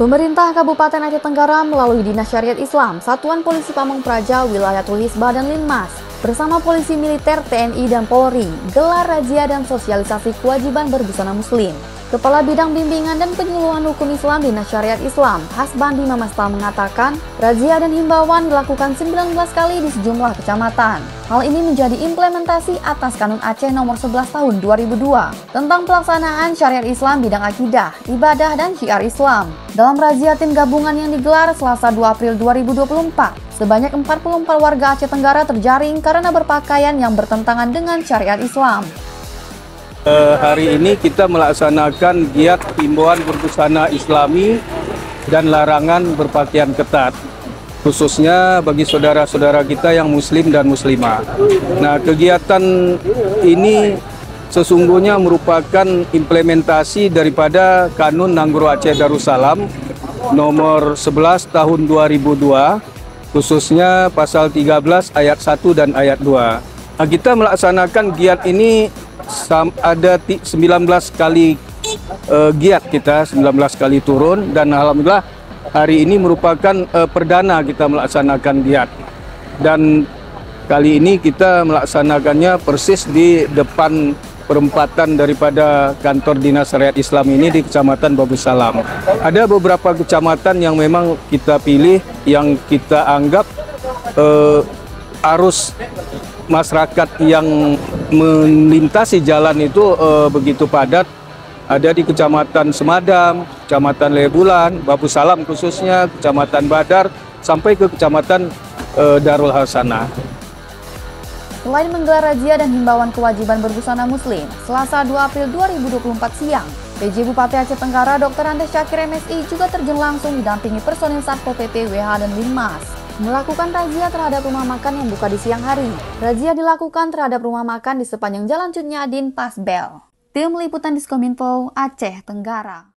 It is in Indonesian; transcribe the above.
Pemerintah Kabupaten Aceh Tenggara melalui Dinas Syariat Islam, Satuan Polisi Pamong Praja, Wilayah Hisba dan Linmas, bersama polisi militer, TNI, dan Polri, gelar razia dan sosialisasi kewajiban berbusana Muslim. Kepala Bidang Bimbingan dan Penyuluhan Hukum Islam Dinas Syariat Islam, Hasbandi Mamasta mengatakan, razia dan himbauan dilakukan 19 kali di sejumlah kecamatan. Hal ini menjadi implementasi atas Kanun Aceh nomor 11 tahun 2002 tentang pelaksanaan syariat Islam bidang akidah, ibadah, dan syiar Islam. Dalam razia tim gabungan yang digelar Selasa 2 April 2024, sebanyak 44 warga Aceh Tenggara terjaring karena berpakaian yang bertentangan dengan syariat Islam. Hari ini kita melaksanakan giat himbauan berbusana Islami dan larangan berpakaian ketat, khususnya bagi saudara-saudara kita yang Muslim dan Muslimah. Nah, kegiatan ini sesungguhnya merupakan implementasi daripada Kanun Nanggro Aceh Darussalam nomor 11 tahun 2002, khususnya pasal 13 ayat 1 dan ayat 2. Nah, kita melaksanakan giat ini ada 19 kali giat kita, 19 kali turun, dan alhamdulillah hari ini merupakan perdana kita melaksanakan giat. Dan kali ini kita melaksanakannya persis di depan perempatan daripada kantor Dinas Syariat Islam ini di Kecamatan Babu Salam. Ada beberapa kecamatan yang memang kita pilih, yang kita anggap arus masyarakat yang melintasi jalan itu begitu padat. Ada di Kecamatan Semadam, Kecamatan Lebulan, Babu Salam khususnya, Kecamatan Badar, sampai ke Kecamatan Darul Hasanah. Selain menggelar razia dan himbauan kewajiban berbusana Muslim, Selasa 2 April 2024 siang, PJ Bupati Aceh Tenggara Dr. Andes Syakir MSI juga terjun langsung didampingi personil Satpol PP, WH, dan Linmas melakukan razia terhadap rumah makan yang buka di siang hari. Razia dilakukan terhadap rumah makan di sepanjang Jalan Cut Nyadin, Pasbel. Tim Liputan Diskominfo, Aceh Tenggara.